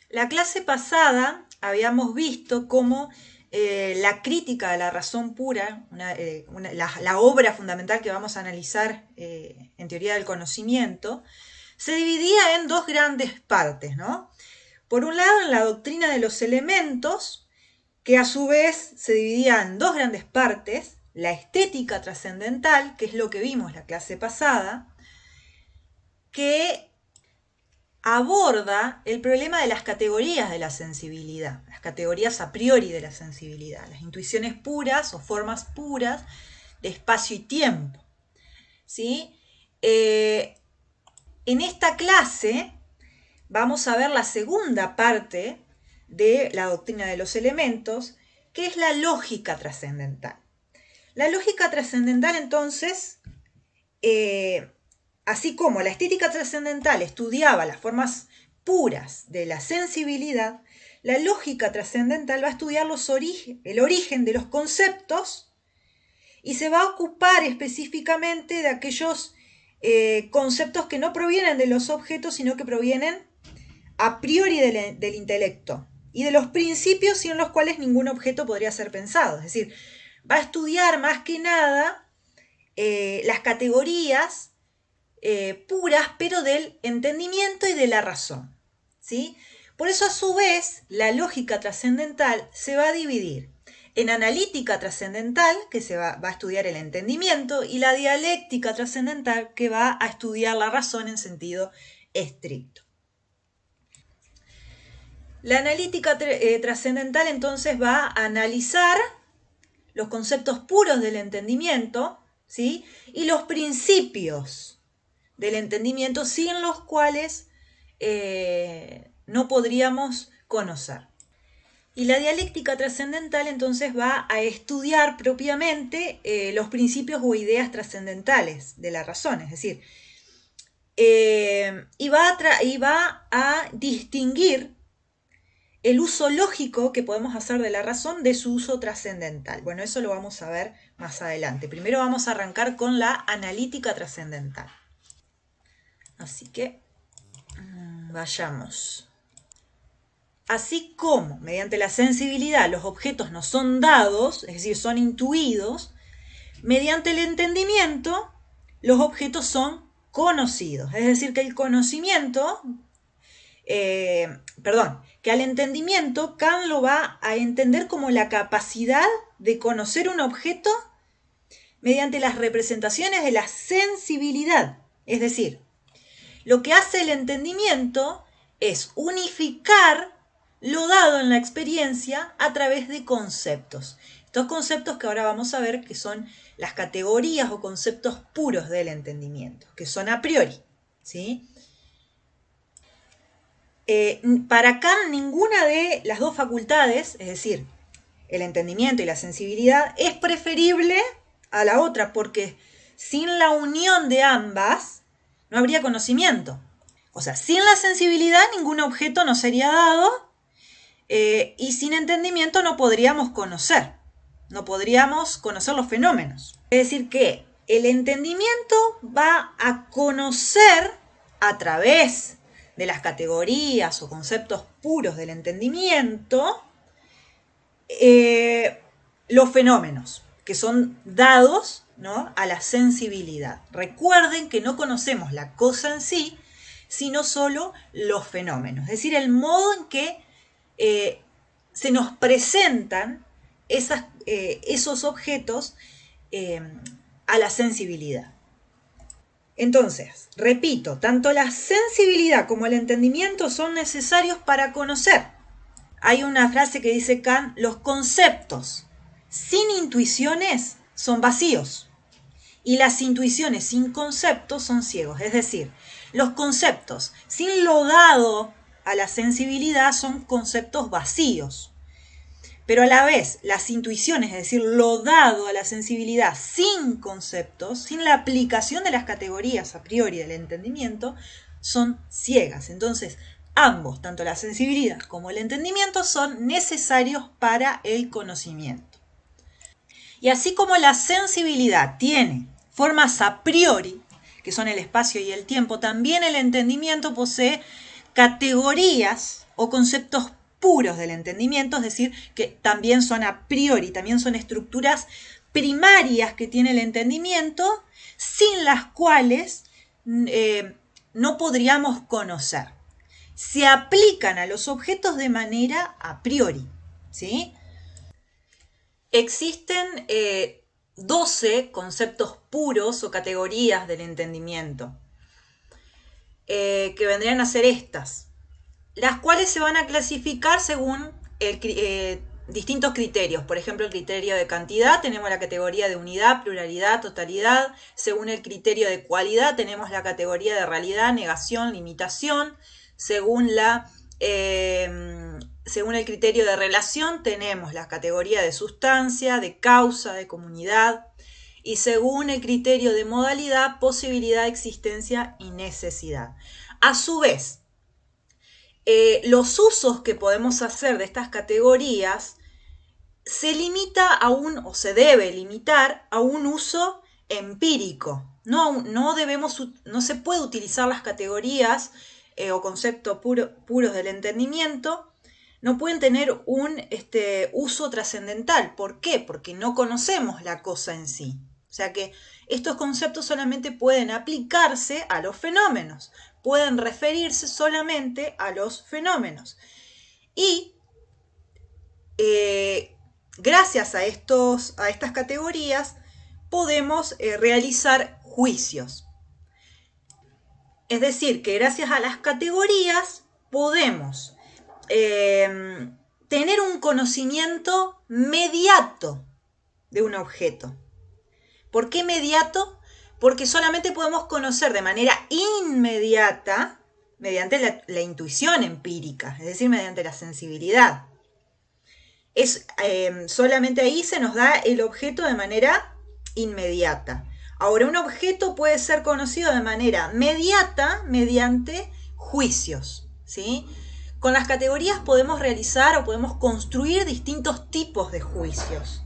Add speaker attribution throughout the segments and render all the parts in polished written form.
Speaker 1: La clase pasada habíamos visto cómo la crítica de la razón pura, la obra fundamental que vamos a analizar en teoría del conocimiento, se dividía en dos grandes partes, ¿no? Por un lado, en la doctrina de los elementos, que a su vez se dividía en dos grandes partes, la estética trascendental, que es lo que vimos la clase pasada, que aborda el problema de las categorías de la sensibilidad, las categorías a priori de la sensibilidad, las intuiciones puras o formas puras de espacio y tiempo. ¿Sí? En esta clase vamos a ver la segunda parte de la doctrina de los elementos, que es la lógica trascendental. La lógica trascendental, entonces, así como la estética trascendental estudiaba las formas puras de la sensibilidad, la lógica trascendental va a estudiar el origen de los conceptos y se va a ocupar específicamente de aquellos conceptos que no provienen de los objetos, sino que provienen a priori del intelecto y de los principios sin los cuales ningún objeto podría ser pensado. Es decir, va a estudiar más que nada las categorías puras, pero del entendimiento y de la razón. ¿Sí? Por eso, a su vez, la lógica trascendental se va a dividir en analítica trascendental, que va a estudiar el entendimiento, y la dialéctica trascendental, que va a estudiar la razón en sentido estricto. La analítica trascendental entonces va a analizar los conceptos puros del entendimiento, ¿sí? Y los principios del entendimiento sin los cuales no podríamos conocer. Y la dialéctica trascendental entonces va a estudiar propiamente los principios o ideas trascendentales de la razón, es decir, y va a distinguir el uso lógico que podemos hacer de la razón de su uso trascendental. Bueno, eso lo vamos a ver más adelante. Primero vamos a arrancar con la analítica trascendental. Así que vayamos. Así como mediante la sensibilidad los objetos nos son dados, es decir, son intuidos, mediante el entendimiento los objetos son conocidos. Es decir, que el conocimiento, que al entendimiento Kant lo va a entender como la capacidad de conocer un objeto mediante las representaciones de la sensibilidad. Es decir, lo que hace el entendimiento es unificar lo dado en la experiencia a través de conceptos. Estos conceptos que ahora vamos a ver que son las categorías o conceptos puros del entendimiento, que son a priori, ¿sí? Para Kant ninguna de las dos facultades, es decir, el entendimiento y la sensibilidad, es preferible a la otra, porque sin la unión de ambas no habría conocimiento. O sea, sin la sensibilidad ningún objeto nos sería dado y sin entendimiento no podríamos conocer los fenómenos. Es decir, que el entendimiento va a conocer a través de las categorías o conceptos puros del entendimiento los fenómenos que son dados, ¿no?, a la sensibilidad. Recuerden que no conocemos la cosa en sí, sino solo los fenómenos, es decir, el modo en que se nos presentan esos objetos a la sensibilidad. Entonces, repito, tanto la sensibilidad como el entendimiento son necesarios para conocer. Hay una frase que dice Kant: los conceptos sin intuiciones son vacíos y las intuiciones sin conceptos son ciegos. Es decir, los conceptos sin lo dado a la sensibilidad son conceptos vacíos. Pero a la vez, las intuiciones, es decir, lo dado a la sensibilidad sin conceptos, sin la aplicación de las categorías a priori del entendimiento, son ciegas. Entonces, ambos, tanto la sensibilidad como el entendimiento, son necesarios para el conocimiento. Y así como la sensibilidad tiene formas a priori, que son el espacio y el tiempo, también el entendimiento posee categorías o conceptos puros del entendimiento, es decir, que también son a priori, también son estructuras primarias que tiene el entendimiento, sin las cuales no podríamos conocer. Se aplican a los objetos de manera a priori, ¿sí? Existen 12 conceptos puros o categorías del entendimiento, que vendrían a ser estas, las cuales se van a clasificar según distintos criterios. Por ejemplo, el criterio de cantidad, tenemos la categoría de unidad, pluralidad, totalidad. Según el criterio de cualidad, tenemos la categoría de realidad, negación, limitación. Según el criterio de relación, tenemos la categoría de sustancia, de causa, de comunidad. Y según el criterio de modalidad, posibilidad, existencia y necesidad. A su vez, los usos que podemos hacer de estas categorías se limita a o se debe limitar a un uso empírico. No se puede utilizar las categorías o conceptos puros del entendimiento, no pueden tener un uso trascendental. ¿Por qué? Porque no conocemos la cosa en sí. O sea que estos conceptos solamente pueden aplicarse a los fenómenos, pueden referirse solamente a los fenómenos. Y gracias a estas categorías podemos realizar juicios. Es decir, que gracias a las categorías podemos tener un conocimiento mediato de un objeto. ¿Por qué mediato? Porque solamente podemos conocer de manera inmediata mediante la intuición empírica, es decir, mediante la sensibilidad. Solamente ahí se nos da el objeto de manera inmediata. Ahora, un objeto puede ser conocido de manera mediata mediante juicios, ¿sí? Con las categorías podemos realizar o podemos construir distintos tipos de juicios.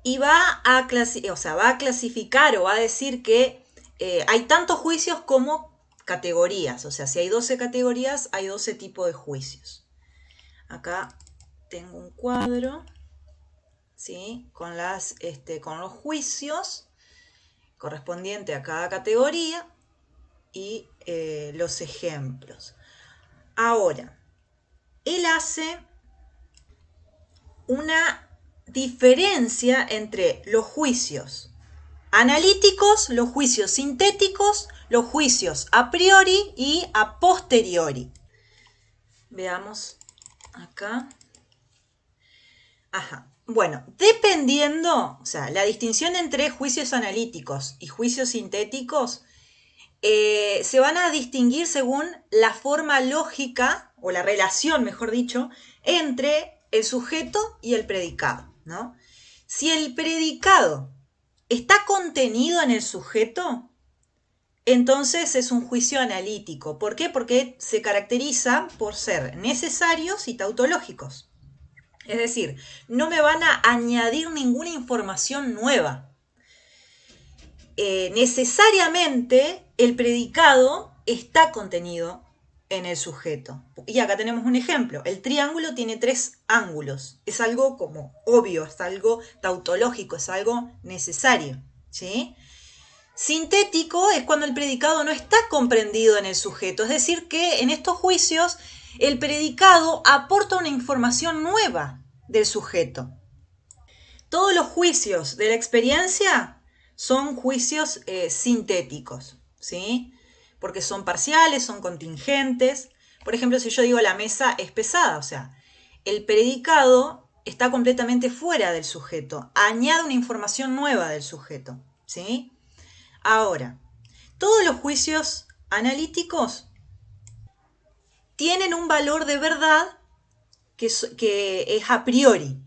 Speaker 1: Y va a clasificar o va a decir que hay tantos juicios como categorías. O sea, si hay 12 categorías, hay 12 tipos de juicios. Acá tengo un cuadro, ¿sí? Con los juicios correspondientes a cada categoría y los ejemplos. Ahora, él hace una diferencia entre los juicios analíticos, los juicios sintéticos, los juicios a priori y a posteriori. Veamos acá. Bueno, dependiendo, o sea, la distinción entre juicios analíticos y juicios sintéticos se van a distinguir según la forma lógica, o la relación, mejor dicho, entre el sujeto y el predicado, ¿no? Si el predicado está contenido en el sujeto, entonces es un juicio analítico. ¿Por qué? Porque se caracteriza por ser necesarios y tautológicos. Es decir, no me van a añadir ninguna información nueva. Necesariamente el predicado está contenido en el sujeto. Y acá tenemos un ejemplo. El triángulo tiene 3 ángulos. Es algo como obvio, es algo tautológico, es algo necesario, ¿sí? Sintético es cuando el predicado no está comprendido en el sujeto. Es decir, que en estos juicios el predicado aporta una información nueva del sujeto. Todos los juicios de la experiencia son juicios sintéticos, ¿sí? Porque son parciales, son contingentes. Por ejemplo, si yo digo la mesa es pesada, o sea, el predicado está completamente fuera del sujeto, añade una información nueva del sujeto, ¿sí? Ahora, todos los juicios analíticos tienen un valor de verdad que es a priori.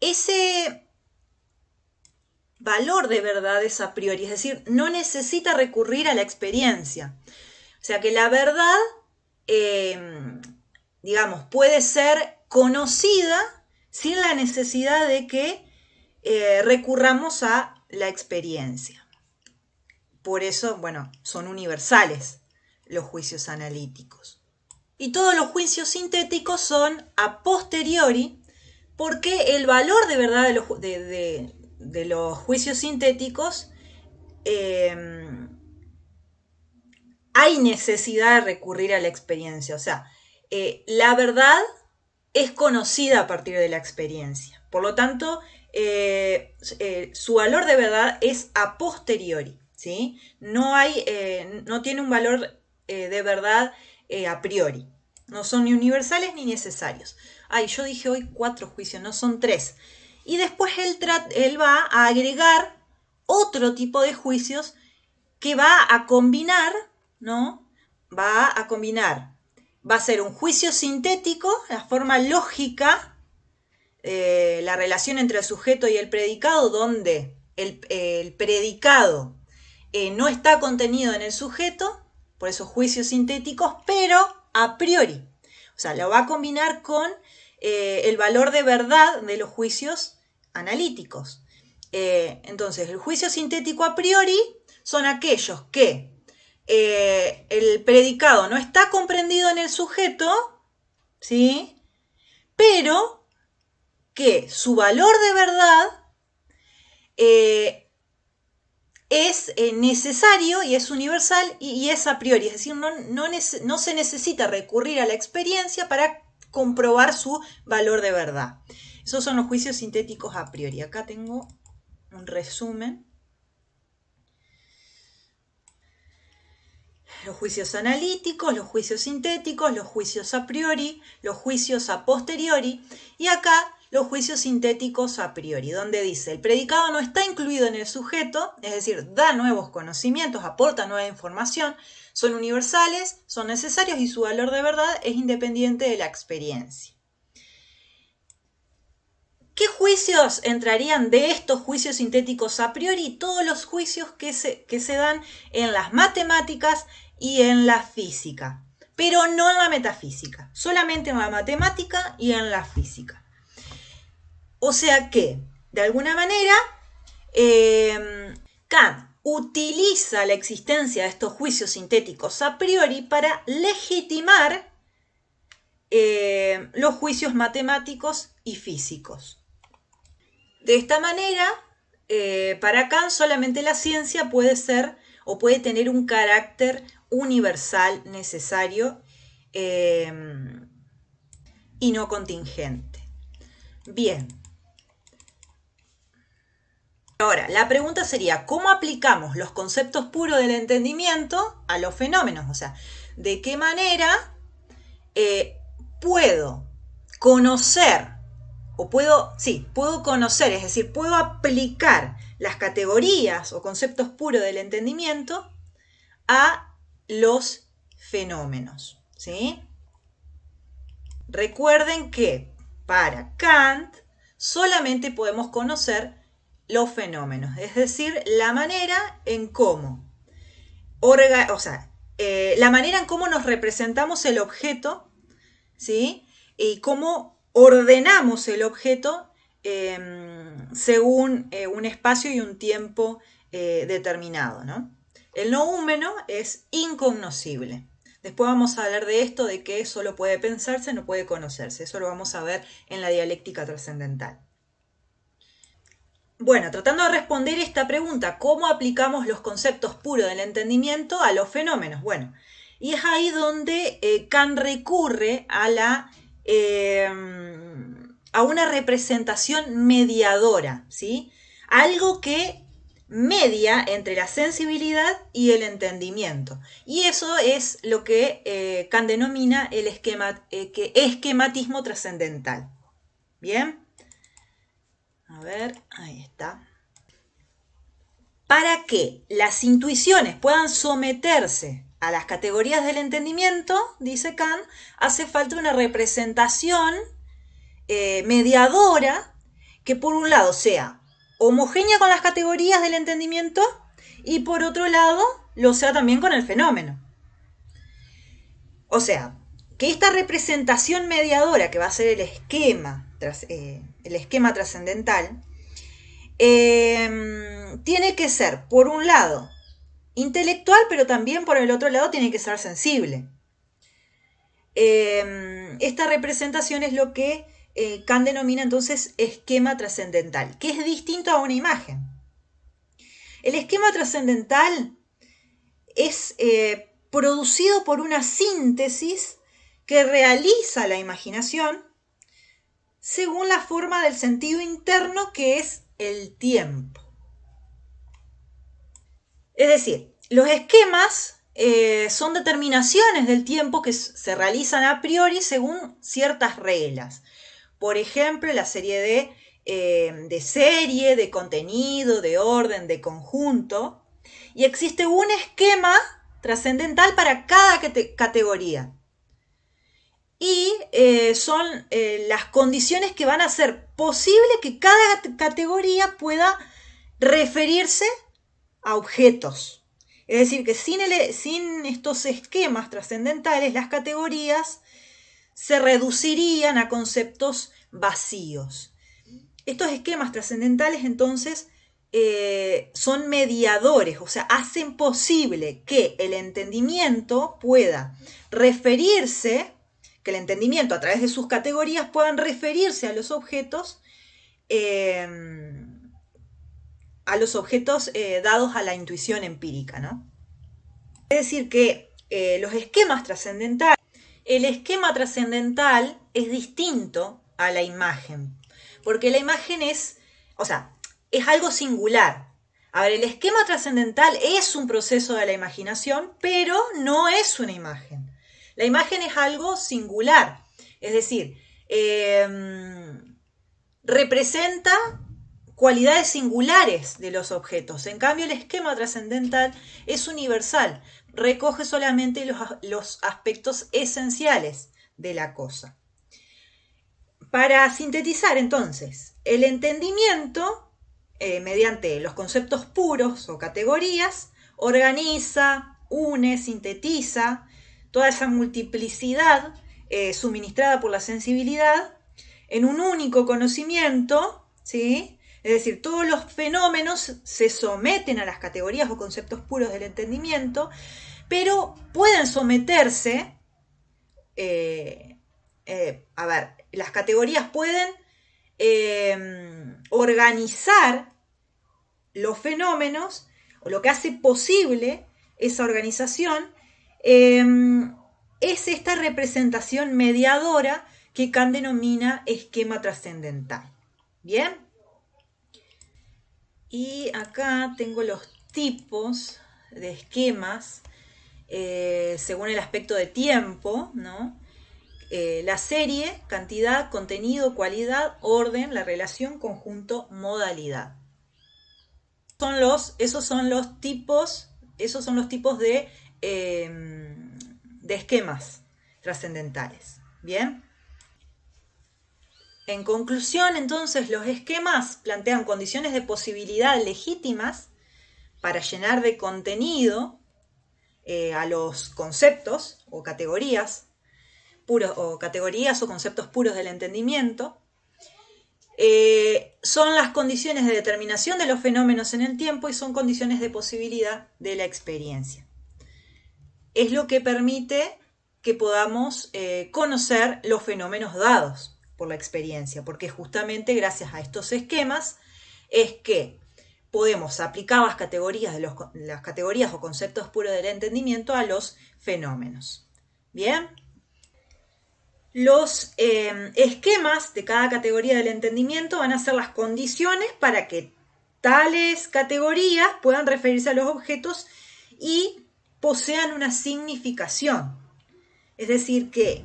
Speaker 1: Ese valor de verdad es a priori, es decir, no necesita recurrir a la experiencia. O sea que la verdad, puede ser conocida sin la necesidad de que recurramos a la experiencia. Por eso, son universales los juicios analíticos. Y todos los juicios sintéticos son a posteriori, porque el valor de verdad de los juicios sintéticos hay necesidad de recurrir a la experiencia. O sea, la verdad es conocida a partir de la experiencia. Por lo tanto, su valor de verdad es a posteriori, ¿sí? No tiene un valor de verdad a priori. No son ni universales ni necesarios. Ay, yo dije hoy 4 juicios, no son 3. Y después él va a agregar otro tipo de juicios que va a combinar, ¿no? Va a ser un juicio sintético, la forma lógica, la relación entre el sujeto y el predicado, donde el predicado no está contenido en el sujeto, por eso juicios sintéticos, pero a priori. O sea, lo va a combinar con el valor de verdad de los juicios analíticos. Entonces, el juicio sintético a priori son aquellos que el predicado no está comprendido en el sujeto, ¿sí? Pero que su valor de verdad es necesario y es universal y es a priori. Es decir, no se necesita recurrir a la experiencia para comprobar su valor de verdad. Esos son los juicios sintéticos a priori. Acá tengo un resumen. Los juicios analíticos, los juicios sintéticos, los juicios a priori, los juicios a posteriori y acá los juicios sintéticos a priori, donde dice el predicado no está incluido en el sujeto, es decir, da nuevos conocimientos, aporta nueva información, son universales, son necesarios y su valor de verdad es independiente de la experiencia. ¿Qué juicios entrarían de estos juicios sintéticos a priori? Todos los juicios que se dan en las matemáticas y en la física, pero no en la metafísica, solamente en la matemática y en la física. O sea que, de alguna manera, Kant utiliza la existencia de estos juicios sintéticos a priori para legitimar los juicios matemáticos y físicos. De esta manera, para Kant solamente la ciencia puede ser o puede tener un carácter universal necesario y no contingente. Bien. Ahora, la pregunta sería, ¿cómo aplicamos los conceptos puros del entendimiento a los fenómenos? O sea, ¿de qué manera puedo conocer, puedo conocer, es decir, puedo aplicar las categorías o conceptos puros del entendimiento a los fenómenos, ¿sí? Recuerden que para Kant solamente podemos conocer los fenómenos, es decir, la manera en cómo la manera en cómo nos representamos el objeto, ¿sí? Y cómo ordenamos el objeto según un espacio y un tiempo determinado, ¿no? El noúmeno es incognoscible. Después vamos a hablar de esto, de que solo puede pensarse, no puede conocerse. Eso lo vamos a ver en la dialéctica trascendental. Bueno, tratando de responder esta pregunta, ¿cómo aplicamos los conceptos puros del entendimiento a los fenómenos? Bueno, y es ahí donde Kant recurre a una representación mediadora, ¿sí? Algo que media entre la sensibilidad y el entendimiento. Y eso es lo que Kant denomina el esquematismo trascendental. ¿Bien? A ver, ahí está. Para que las intuiciones puedan someterse a las categorías del entendimiento, dice Kant, hace falta una representación mediadora que por un lado sea homogénea con las categorías del entendimiento y por otro lado lo sea también con el fenómeno. O sea, que esta representación mediadora que va a ser el esquema trascendental tiene que ser, por un lado, intelectual, pero también por el otro lado tiene que ser sensible. esta representación es lo que Kant denomina entonces esquema trascendental, que es distinto a una imagen. El esquema trascendental es producido por una síntesis que realiza la imaginación según la forma del sentido interno, que es el tiempo. Es decir, los esquemas son determinaciones del tiempo que se realizan a priori según ciertas reglas. Por ejemplo, la serie de serie, de contenido, de orden, de conjunto. Y existe un esquema trascendental para cada categoría. Y son las condiciones que van a hacer posible que cada categoría pueda referirse a objetos. Es decir, que sin estos esquemas trascendentales, las categorías se reducirían a conceptos vacíos. Estos esquemas trascendentales, entonces, son mediadores, o sea, hacen posible que el entendimiento pueda referirse, que el entendimiento a través de sus categorías puedan referirse a los objetos dados a la intuición empírica, ¿no? Es decir, que los esquemas trascendentales, el esquema trascendental es distinto a la imagen, porque la imagen es algo singular. A ver, el esquema trascendental es un proceso de la imaginación, pero no es una imagen. La imagen es algo singular, es decir, representa cualidades singulares de los objetos. En cambio, el esquema trascendental es universal, recoge solamente los aspectos esenciales de la cosa. Para sintetizar, entonces, el entendimiento, mediante los conceptos puros o categorías, organiza, une, sintetiza toda esa multiplicidad suministrada por la sensibilidad en un único conocimiento, ¿sí? Es decir, todos los fenómenos se someten a las categorías o conceptos puros del entendimiento, pero pueden someterse, las categorías pueden organizar los fenómenos, o lo que hace posible esa organización es esta representación mediadora que Kant denomina esquema trascendental. ¿Bien? Y acá tengo los tipos de esquemas según el aspecto de tiempo, ¿no? La serie, cantidad, contenido, cualidad, orden, la relación, conjunto, modalidad. Esos son los tipos de esquemas trascendentales. ¿Bien? En conclusión, entonces, los esquemas plantean condiciones de posibilidad legítimas para llenar de contenido a los conceptos o categorías o conceptos puros del entendimiento. Son las condiciones de determinación de los fenómenos en el tiempo y son condiciones de posibilidad de la experiencia. Es lo que permite que podamos conocer los fenómenos dados por la experiencia, porque justamente gracias a estos esquemas es que podemos aplicar las categorías o conceptos puros del entendimiento a los fenómenos. Bien. Los esquemas de cada categoría del entendimiento van a ser las condiciones para que tales categorías puedan referirse a los objetos y posean una significación. Es decir, que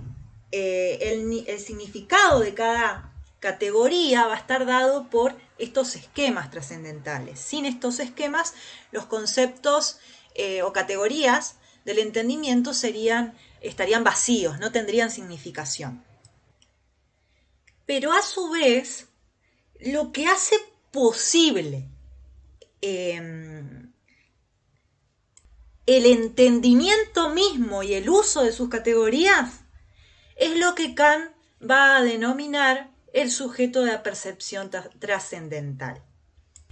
Speaker 1: el significado de cada categoría va a estar dado por estos esquemas trascendentales. Sin estos esquemas, los conceptos o categorías del entendimiento estarían vacíos, no tendrían significación. Pero a su vez, lo que hace posible el entendimiento mismo y el uso de sus categorías es lo que Kant va a denominar el sujeto de la percepción trascendental.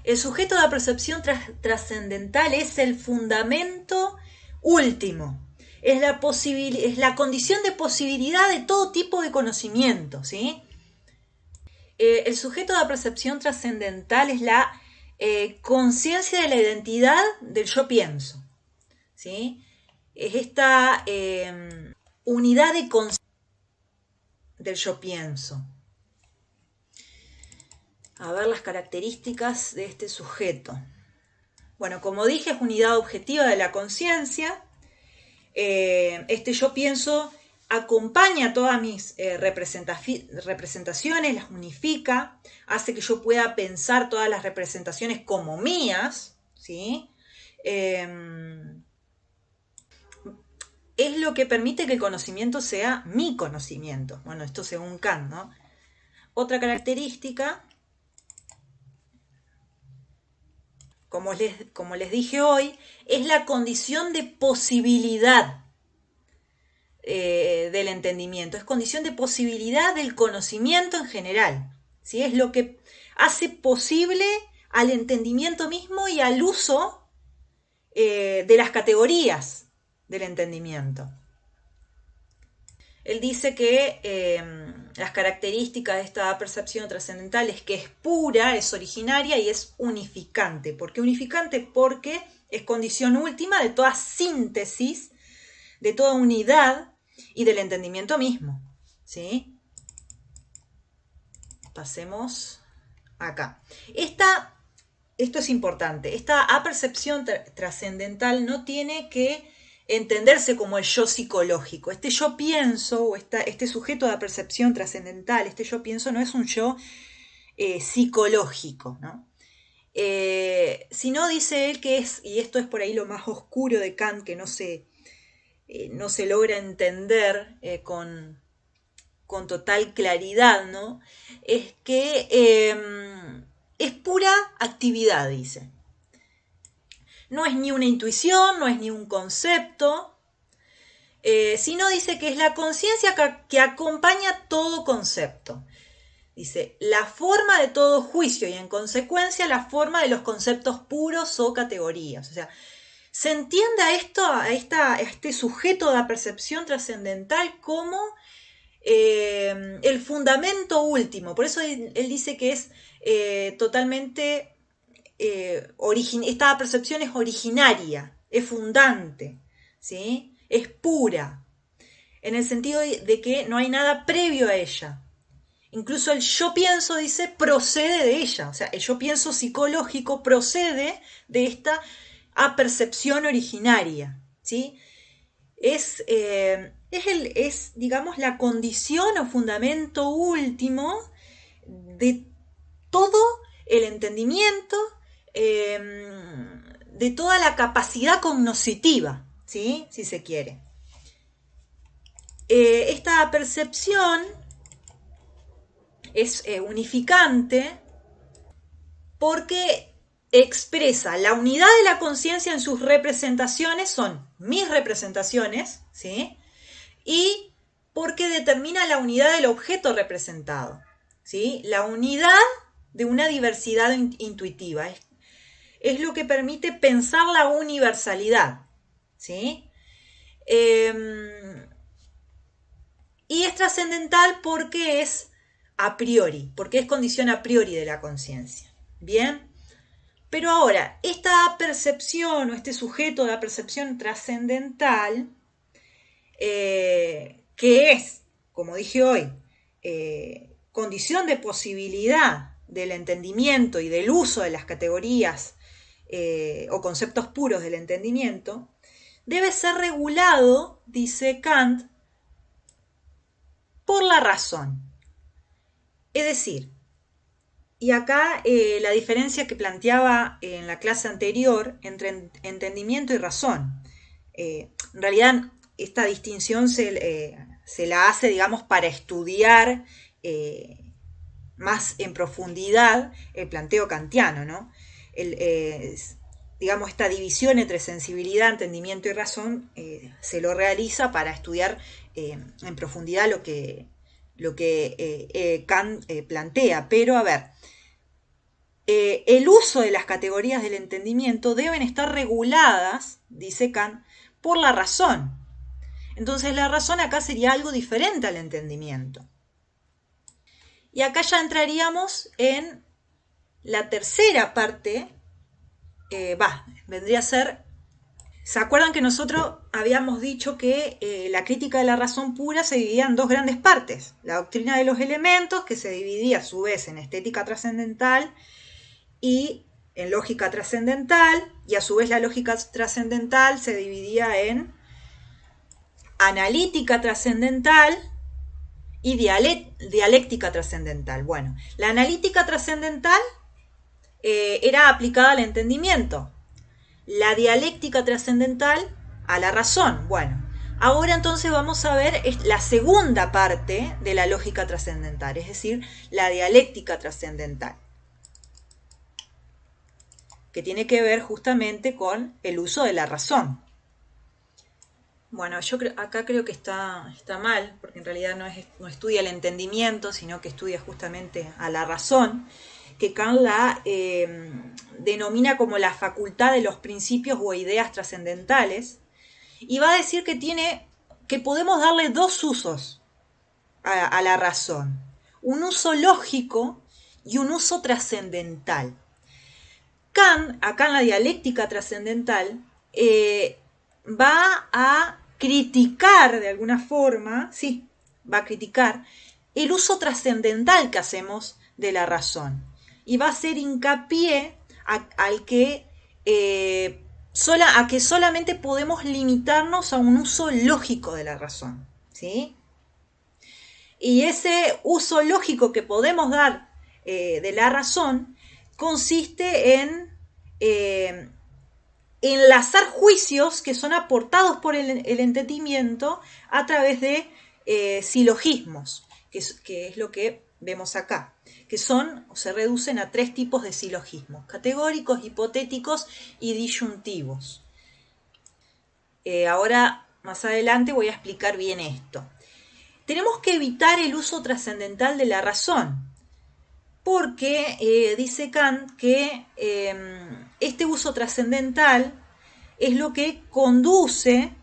Speaker 1: El sujeto de la percepción trascendental es el fundamento último, es la condición de posibilidad de todo tipo de conocimiento, ¿sí? El sujeto de la percepción trascendental es la conciencia de la identidad del yo pienso, ¿sí? Es esta unidad de conciencia del yo pienso. A ver las características de este sujeto. Bueno, como dije, es unidad objetiva de la conciencia. Este yo pienso acompaña todas mis representaciones, las unifica, hace que yo pueda pensar todas las representaciones como mías, ¿sí? Es lo que permite que el conocimiento sea mi conocimiento. Bueno, esto según Kant, ¿no? Otra característica, como les dije hoy, es la condición de posibilidad del entendimiento, es condición de posibilidad del conocimiento en general, ¿sí? Es lo que hace posible al entendimiento mismo y al uso de las categorías del entendimiento. Él dice que las características de esta percepción trascendental es que es pura, es originaria y es unificante. ¿Por qué unificante? Porque es condición última de toda síntesis, de toda unidad y del entendimiento mismo, ¿sí? Pasemos acá. Esto es importante. Esta apercepción trascendental no tiene que entenderse como el yo psicológico. Este yo pienso, o este sujeto de apercepción trascendental, este yo pienso no es un yo psicológico, ¿no? Sino dice él que es, y esto es por ahí lo más oscuro de Kant, que no se logra entender con total claridad, ¿no? Es que es pura actividad, dice. No es ni una intuición, no es ni un concepto, sino dice que es la conciencia que acompaña todo concepto. Dice, la forma de todo juicio y en consecuencia la forma de los conceptos puros o categorías. O sea, se entiende a este sujeto de la percepción trascendental como el fundamento último. Por eso él dice que es totalmente, esta percepción es originaria, es fundante, ¿sí? Es pura, en el sentido de que no hay nada previo a ella. Incluso el yo pienso, dice, procede de ella. O sea, el yo pienso psicológico procede de esta apercepción originaria, ¿sí? Es, digamos, la condición o fundamento último de todo el entendimiento, de toda la capacidad cognoscitiva, ¿sí? Si se quiere. Esta percepción es unificante porque expresa la unidad de la conciencia en sus representaciones, son mis representaciones, ¿sí? Y porque determina la unidad del objeto representado, ¿sí? La unidad de una diversidad intuitiva. Es lo que permite pensar la universalidad, ¿sí? Y es trascendental porque es a priori, porque es condición a priori de la conciencia. ¿Bien? Pero ahora, esta percepción o este sujeto de la percepción trascendental, que es, como dije hoy, condición de posibilidad del entendimiento y del uso de las categorías o conceptos puros del entendimiento, debe ser regulado, dice Kant, por la razón. Es decir, y acá la diferencia que planteaba en la clase anterior entre entendimiento y razón. En realidad esta distinción se la hace, digamos, para estudiar más en profundidad el planteo kantiano, ¿no? Digamos, esta división entre sensibilidad, entendimiento y razón se lo realiza para estudiar en profundidad lo que Kant plantea. Pero a ver, el uso de las categorías del entendimiento deben estar reguladas, dice Kant, por la razón. Entonces la razón acá sería algo diferente al entendimiento. Y acá ya entraríamos en la tercera parte, vendría a ser, ¿se acuerdan que nosotros habíamos dicho que la crítica de la razón pura se dividía en dos grandes partes? La doctrina de los elementos, que se dividía a su vez en estética trascendental y en lógica trascendental, y a su vez la lógica trascendental se dividía en analítica trascendental y dialéctica trascendental. Bueno, la analítica trascendental era aplicada al entendimiento, la dialéctica trascendental a la razón. Bueno, ahora entonces vamos a ver la segunda parte de la lógica trascendental, es decir, la dialéctica trascendental, que tiene que ver justamente con el uso de la razón. Bueno, yo acá creo que está mal, porque en realidad no estudia el entendimiento, sino que estudia justamente a la razón, que Kant la denomina como la facultad de los principios o ideas trascendentales, y va a decir que podemos darle dos usos a la razón, un uso lógico y un uso trascendental. Kant, acá en la dialéctica trascendental, va a criticar de alguna forma, sí, va a criticar el uso trascendental que hacemos de la razón. Y va a hacer hincapié a que solamente podemos limitarnos a un uso lógico de la razón, ¿sí? Y ese uso lógico que podemos dar de la razón consiste en enlazar juicios que son aportados por el entendimiento a través de silogismos, que es lo que vemos acá, que se reducen a tres tipos de silogismos: categóricos, hipotéticos y disyuntivos. Ahora, más adelante, voy a explicar bien esto. Tenemos que evitar el uso trascendental de la razón, porque dice Kant que este uso trascendental es lo que conduce,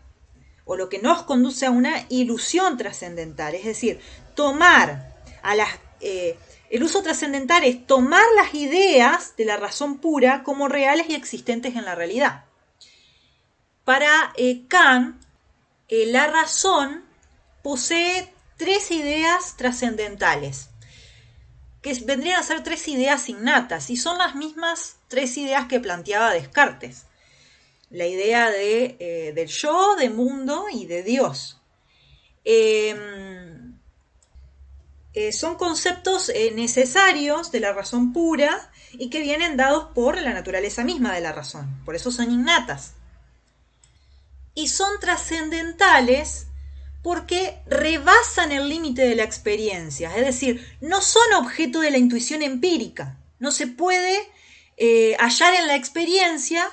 Speaker 1: o lo que nos conduce a una ilusión trascendental, es decir, el uso trascendental es tomar las ideas de la razón pura como reales y existentes en la realidad. Para Kant, la razón posee tres ideas trascendentales, que vendrían a ser tres ideas innatas, y son las mismas tres ideas que planteaba Descartes. La idea del yo, de mundo y de Dios. Son conceptos necesarios de la razón pura y que vienen dados por la naturaleza misma de la razón. Por eso son innatas. Y son trascendentales porque rebasan el límite de la experiencia, es decir, no son objeto de la intuición empírica. No se puede hallar en la experiencia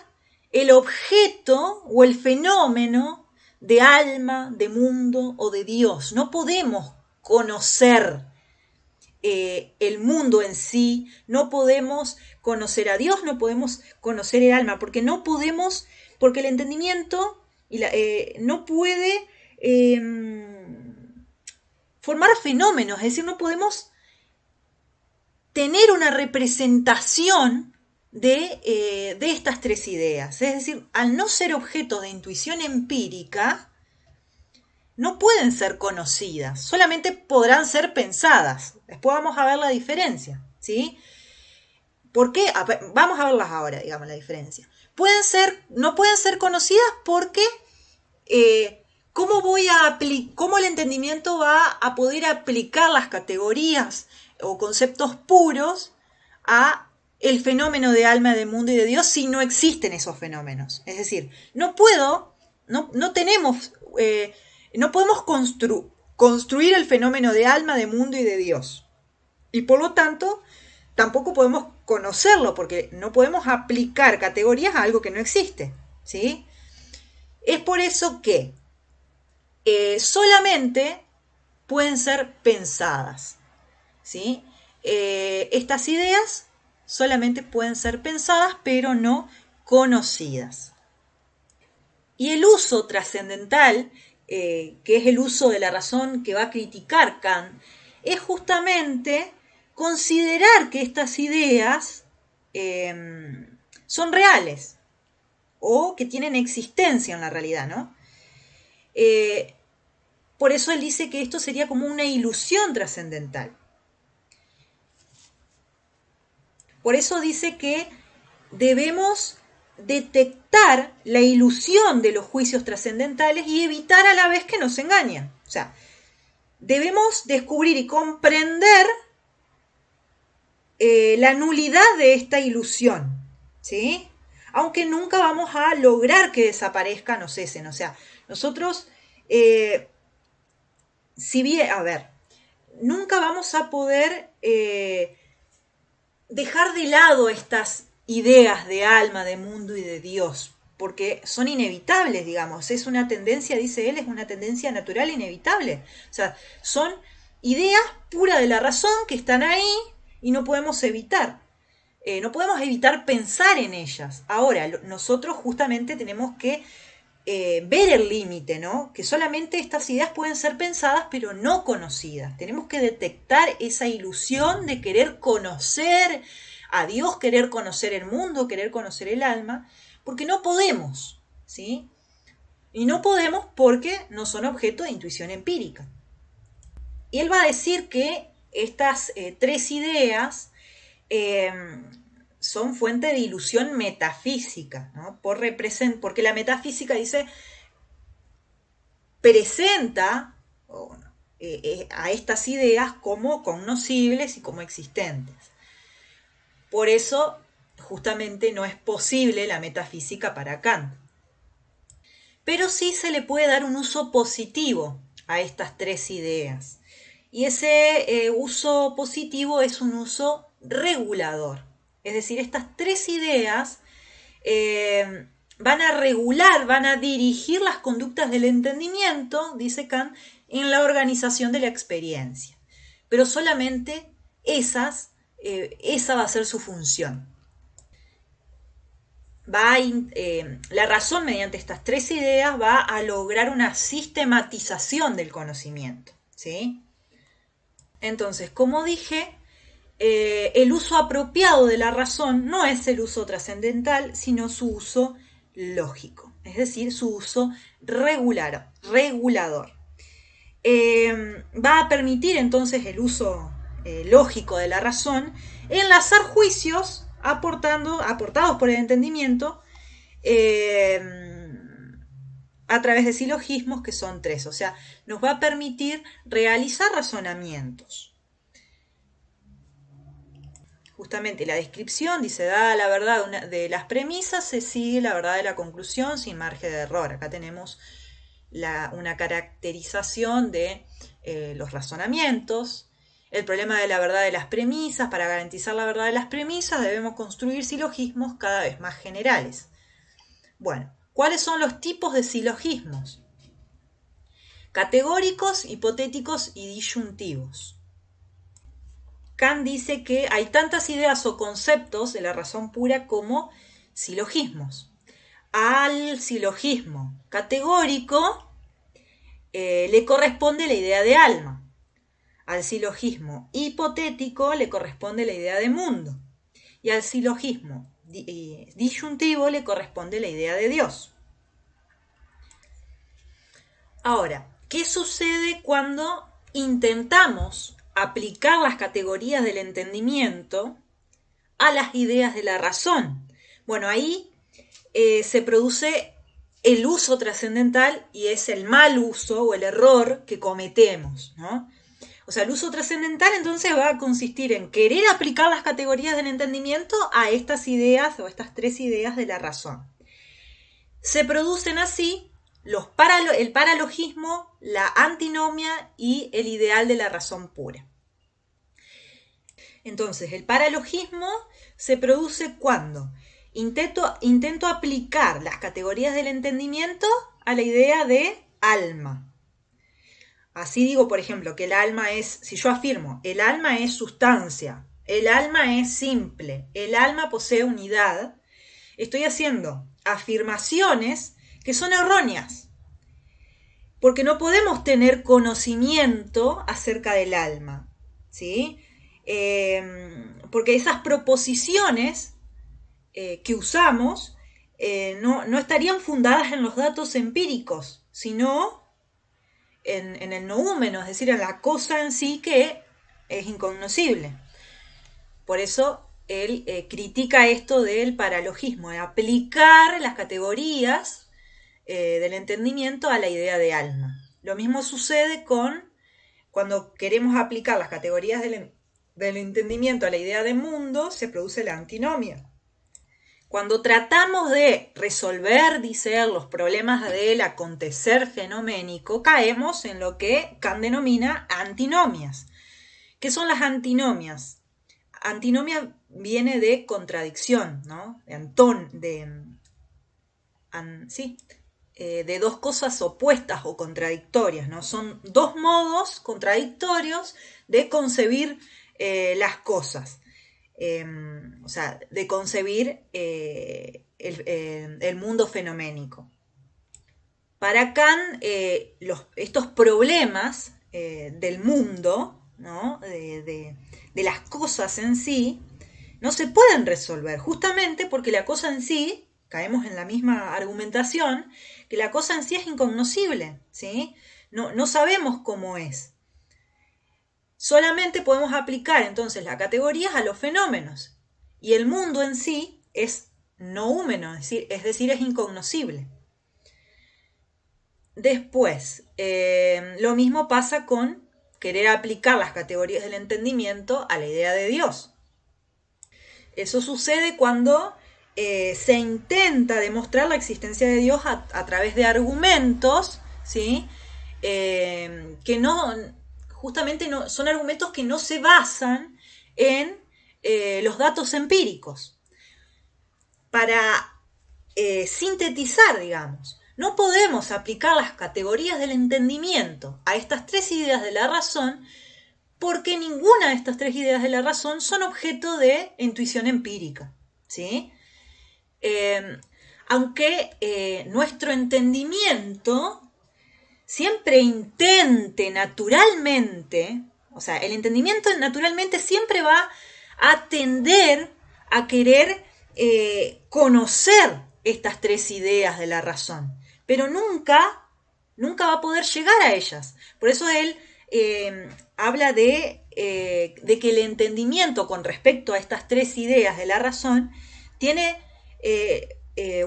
Speaker 1: el objeto o el fenómeno de alma, de mundo o de Dios. No podemos conocer el mundo en sí, no podemos conocer a Dios, no podemos conocer el alma, porque el entendimiento no puede formar fenómenos, es decir, no podemos tener una representación de estas tres ideas. Es decir, al no ser objeto de intuición empírica, no pueden ser conocidas, solamente podrán ser pensadas. Después vamos a ver la diferencia, ¿sí? ¿Por qué? Vamos a verlas ahora, digamos, la diferencia. No pueden ser conocidas porque ¿cómo el entendimiento va a poder aplicar las categorías o conceptos puros a el fenómeno de alma, de mundo y de Dios si no existen esos fenómenos? Es decir, no podemos construir el fenómeno de alma, de mundo y de Dios. Y por lo tanto, tampoco podemos conocerlo, porque no podemos aplicar categorías a algo que no existe, ¿sí? Es por eso que solamente pueden ser pensadas, ¿sí? Estas ideas solamente pueden ser pensadas, pero no conocidas. Y el uso trascendental que es el uso de la razón que va a criticar Kant, es justamente considerar que estas ideas son reales o que tienen existencia en la realidad, ¿no? Por eso él dice que esto sería como una ilusión trascendental. Por eso dice que debemos detectar la ilusión de los juicios trascendentales y evitar a la vez que nos engañen. O sea, debemos descubrir y comprender la nulidad de esta ilusión, ¿sí? Aunque nunca vamos a lograr que desaparezcan o cesen. O sea, nosotros, si bien, a ver, nunca vamos a poder dejar de lado estas ideas de alma, de mundo y de Dios, porque son inevitables, digamos. Es una tendencia, dice él, es una tendencia natural inevitable. O sea, son ideas puras de la razón que están ahí y no podemos evitar. No podemos evitar pensar en ellas. Ahora, nosotros justamente tenemos que ver el límite, ¿no? Que solamente estas ideas pueden ser pensadas pero no conocidas. Tenemos que detectar esa ilusión de querer conocer a Dios, querer conocer el mundo, querer conocer el alma, porque no podemos, ¿sí? Y no podemos porque no son objeto de intuición empírica. Y él va a decir que estas tres ideas son fuente de ilusión metafísica, ¿no? Porque la metafísica dice presenta a estas ideas como cognoscibles y como existentes. Por eso, justamente, no es posible la metafísica para Kant. Pero sí se le puede dar un uso positivo a estas tres ideas. Y ese uso positivo es un uso regulador. Es decir, estas tres ideas van a regular, van a dirigir las conductas del entendimiento, dice Kant, en la organización de la experiencia. Pero solamente esa va a ser su función. La razón mediante estas tres ideas va a lograr una sistematización del conocimiento, ¿sí? Entonces, como dije, el uso apropiado de la razón no es el uso trascendental, sino su uso lógico, es decir, su uso regulador. Va a permitir entonces el uso lógico de la razón, enlazar juicios aportados por el entendimiento a través de silogismos, que son tres. O sea, nos va a permitir realizar razonamientos. Justamente la descripción dice, dada la verdad de las premisas, se sigue la verdad de la conclusión sin margen de error. Acá tenemos una caracterización de los razonamientos. El problema de la verdad de las premisas: para garantizar la verdad de las premisas debemos construir silogismos cada vez más generales. Bueno, ¿cuáles son los tipos de silogismos? Categóricos, hipotéticos y disyuntivos. Kant dice que hay tantas ideas o conceptos de la razón pura como silogismos. Al silogismo categórico le corresponde la idea de alma. Al silogismo hipotético le corresponde la idea de mundo. Y al silogismo disyuntivo le corresponde la idea de Dios. Ahora, ¿qué sucede cuando intentamos aplicar las categorías del entendimiento a las ideas de la razón? Bueno, ahí se produce el uso trascendental y es el mal uso o el error que cometemos, ¿no? O sea, el uso trascendental entonces va a consistir en querer aplicar las categorías del entendimiento a estas ideas o estas tres ideas de la razón. Se producen así el paralogismo, la antinomia y el ideal de la razón pura. Entonces, el paralogismo se produce cuando intento aplicar las categorías del entendimiento a la idea de alma. Así digo, por ejemplo, que el alma es, si yo afirmo, el alma es sustancia, el alma es simple, el alma posee unidad, estoy haciendo afirmaciones que son erróneas. porque no podemos tener conocimiento acerca del alma, ¿sí? Porque esas proposiciones que usamos no estarían fundadas en los datos empíricos, sino en el noúmeno, es decir, en la cosa en sí que es incognoscible. Por eso él critica esto del paralogismo, de aplicar las categorías del entendimiento a la idea de alma. Lo mismo sucede cuando queremos aplicar las categorías del entendimiento a la idea de mundo, se produce la antinomia. Cuando tratamos de resolver, dice él, los problemas del acontecer fenoménico, caemos en lo que Kant denomina antinomias. ¿Qué son las antinomias? Antinomia viene de contradicción, ¿no? De dos cosas opuestas o contradictorias, ¿no? Son dos modos contradictorios de concebir las cosas. O sea, de concebir el mundo fenoménico. Para Kant, estos problemas del mundo, ¿no? de las cosas en sí, no se pueden resolver, justamente porque la cosa en sí, caemos en la misma argumentación, que la cosa en sí es incognoscible, ¿sí? No sabemos cómo es. Solamente podemos aplicar entonces las categorías a los fenómenos. Y el mundo en sí es noúmeno, es decir, es incognoscible. Después, lo mismo pasa con querer aplicar las categorías del entendimiento a la idea de Dios. Eso sucede cuando se intenta demostrar la existencia de Dios a través de argumentos, ¿sí? Que no... Justamente son argumentos que no se basan en los datos empíricos. Para sintetizar, digamos, no podemos aplicar las categorías del entendimiento a estas tres ideas de la razón porque ninguna de estas tres ideas de la razón son objeto de intuición empírica, ¿sí? Aunque nuestro entendimiento siempre intente naturalmente, o sea, el entendimiento naturalmente siempre va a tender a querer conocer estas tres ideas de la razón, pero nunca va a poder llegar a ellas. Por eso él habla de que el entendimiento con respecto a estas tres ideas de la razón tiene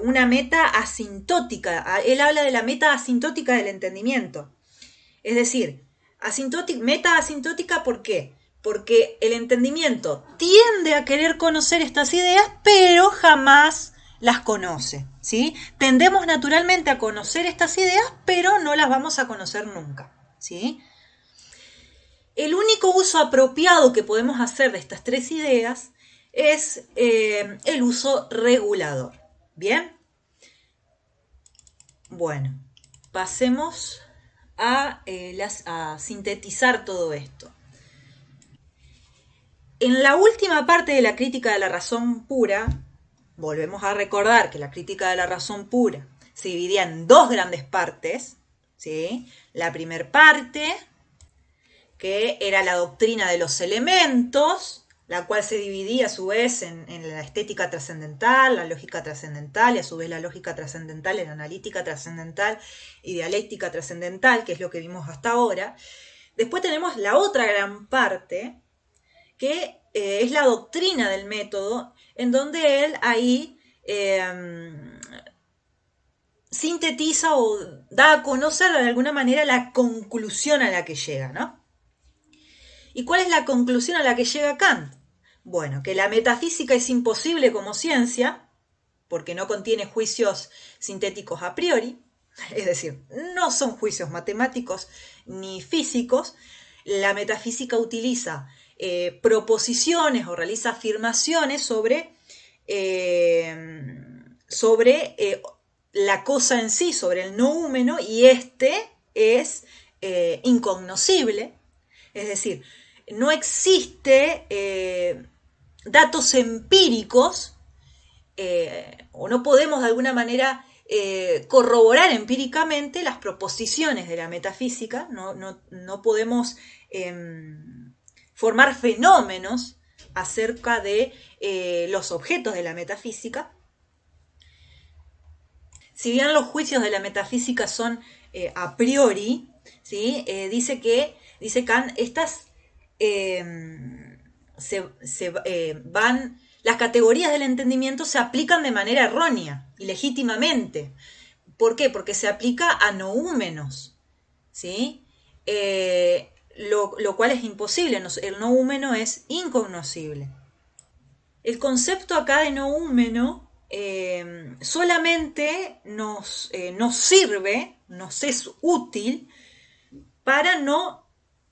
Speaker 1: una meta asintótica. Él habla de la meta asintótica del entendimiento. Es decir, meta asintótica, ¿por qué? Porque el entendimiento tiende a querer conocer estas ideas, pero jamás las conoce, ¿sí? Tendemos naturalmente a conocer estas ideas, pero no las vamos a conocer nunca, ¿sí? El único uso apropiado que podemos hacer de estas tres ideas es el uso regulador. ¿Bien? Bueno, pasemos a sintetizar todo esto. En la última parte de la crítica de la razón pura, volvemos a recordar que la crítica de la razón pura se dividía en dos grandes partes, ¿sí? La primera parte, que era la doctrina de los elementos, la cual se dividía a su vez en la estética trascendental, la lógica trascendental, y a su vez la lógica trascendental en analítica trascendental y dialéctica trascendental, que es lo que vimos hasta ahora. Después tenemos la otra gran parte, que es la doctrina del método, en donde él ahí sintetiza o da a conocer de alguna manera la conclusión a la que llega, ¿no? ¿Y cuál es la conclusión a la que llega Kant? Bueno, que la metafísica es imposible como ciencia, porque no contiene juicios sintéticos a priori, es decir, no son juicios matemáticos ni físicos. La metafísica utiliza proposiciones o realiza afirmaciones sobre la cosa en sí, sobre el noúmeno, y este es incognoscible, es decir, no existe datos empíricos o no podemos de alguna manera corroborar empíricamente las proposiciones de la metafísica, no podemos formar fenómenos acerca de los objetos de la metafísica. Si bien los juicios de la metafísica son a priori, ¿sí? Dice Kant, estas las categorías del entendimiento se aplican de manera errónea y legítimamente. ¿Por qué? Porque se aplica a noúmenos, ¿sí? Lo cual es imposible, el noúmeno es incognoscible. El concepto acá de noúmeno solamente nos sirve, nos es útil para no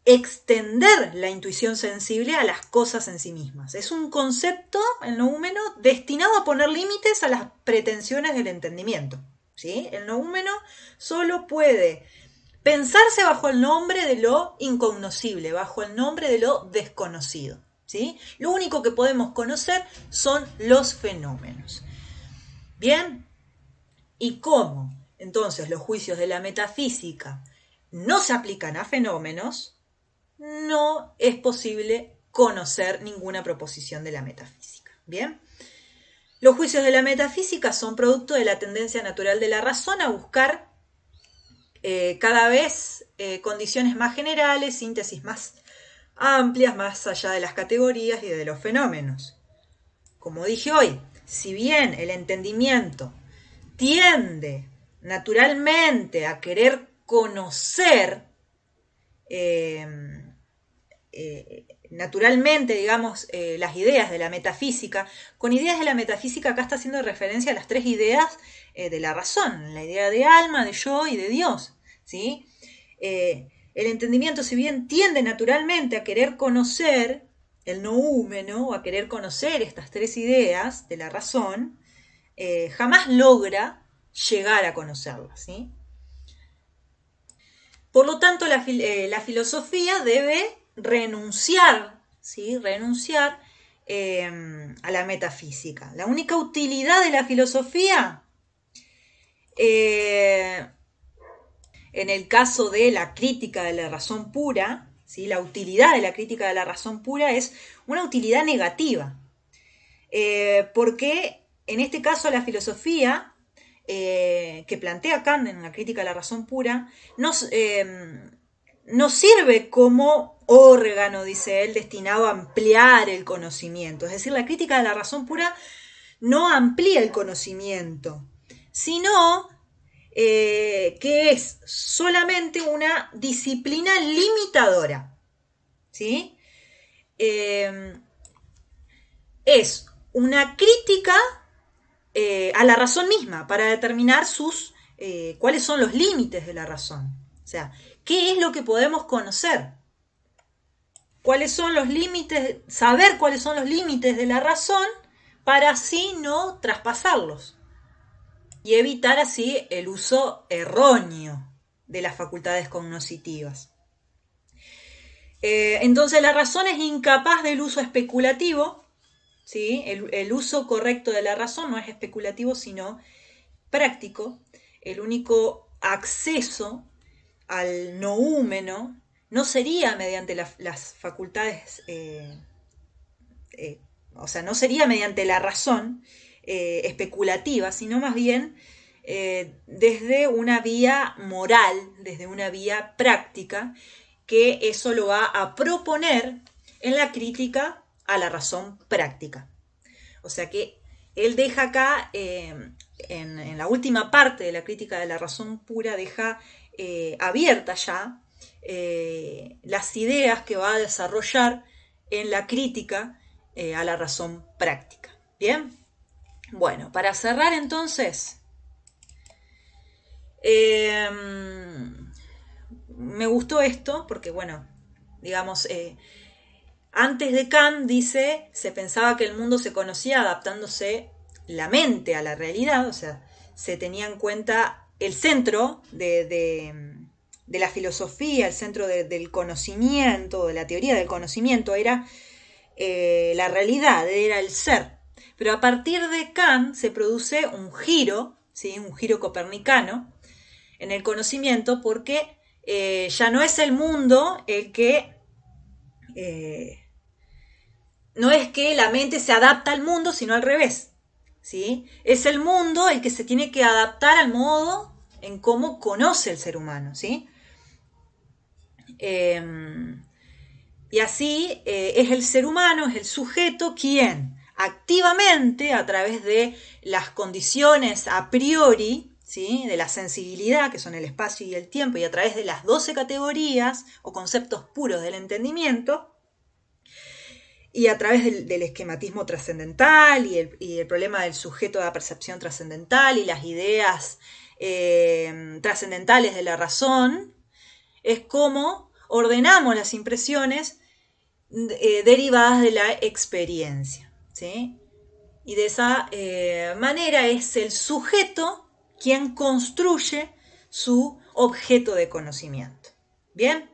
Speaker 1: extender la intuición sensible a las cosas en sí mismas. Es un concepto, el noúmeno, destinado a poner límites a las pretensiones del entendimiento, ¿sí? El noúmeno solo puede pensarse bajo el nombre de lo incognoscible, bajo el nombre de lo desconocido, ¿sí? Lo único que podemos conocer son los fenómenos. ¿Bien? ¿Y cómo? Entonces los juicios de la metafísica no se aplican a fenómenos, no es posible conocer ninguna proposición de la metafísica. ¿Bien? Los juicios de la metafísica son producto de la tendencia natural de la razón a buscar cada vez condiciones más generales, síntesis más amplias, más allá de las categorías y de los fenómenos. Como dije hoy, si bien el entendimiento tiende naturalmente a querer conocer naturalmente, digamos, las ideas de la metafísica. Con ideas de la metafísica acá está haciendo referencia a las tres ideas de la razón, la idea de alma, de yo y de Dios, ¿sí? El entendimiento, si bien tiende naturalmente a querer conocer el noúmeno, o a querer conocer estas tres ideas de la razón, jamás logra llegar a conocerlas, ¿sí? Por lo tanto, la filosofía debe renunciar, ¿sí? Renunciar a la metafísica. La única utilidad de la filosofía, en el caso de la crítica de la razón pura, ¿sí? La utilidad de la crítica de la razón pura es una utilidad negativa, porque en este caso la filosofía que plantea Kant en la crítica de la razón pura nos sirve como órgano, dice él, destinado a ampliar el conocimiento. Es decir, la crítica de la razón pura no amplía el conocimiento, sino que es solamente una disciplina limitadora, ¿sí? Es una crítica a la razón misma para determinar cuáles son los límites de la razón. O sea, ¿qué es lo que podemos conocer? ¿Cuáles son los límites? Saber cuáles son los límites de la razón para así no traspasarlos y evitar así el uso erróneo de las facultades cognoscitivas. Entonces la razón es incapaz del uso especulativo, ¿sí? El uso correcto de la razón no es especulativo, sino práctico. El único acceso al noúmeno no sería mediante las facultades, o sea, no sería mediante la razón especulativa, sino más bien desde una vía moral, desde una vía práctica, que eso lo va a proponer en la crítica a la razón práctica. O sea que él deja acá, en la última parte de la crítica de la razón pura, deja abierta ya las ideas que va a desarrollar en la crítica a la razón práctica. ¿Bien? Bueno, para cerrar entonces, me gustó esto porque, bueno, digamos, antes de Kant, dice, se pensaba que el mundo se conocía adaptándose la mente a la realidad, o sea, se tenía en cuenta el centro de la filosofía, el centro del conocimiento, de la teoría del conocimiento, era la realidad, era el ser. Pero a partir de Kant se produce un giro ¿sí? Un giro copernicano en el conocimiento, porque ya no es el mundo el que... no es que la mente se adapta al mundo, sino al revés, ¿sí? Es el mundo el que se tiene que adaptar al modo en cómo conoce el ser humano, ¿sí? Y así es el ser humano, es el sujeto quien activamente, a través de las condiciones a priori, ¿sí? De la sensibilidad, que son el espacio y el tiempo, y a través de las 12 categorías o conceptos puros del entendimiento, y a través del esquematismo trascendental y el problema del sujeto de la percepción trascendental y las ideas trascendentales de la razón, es como ordenamos las impresiones derivadas de la experiencia, ¿sí? Y de esa manera es el sujeto quien construye su objeto de conocimiento. ¿Bien?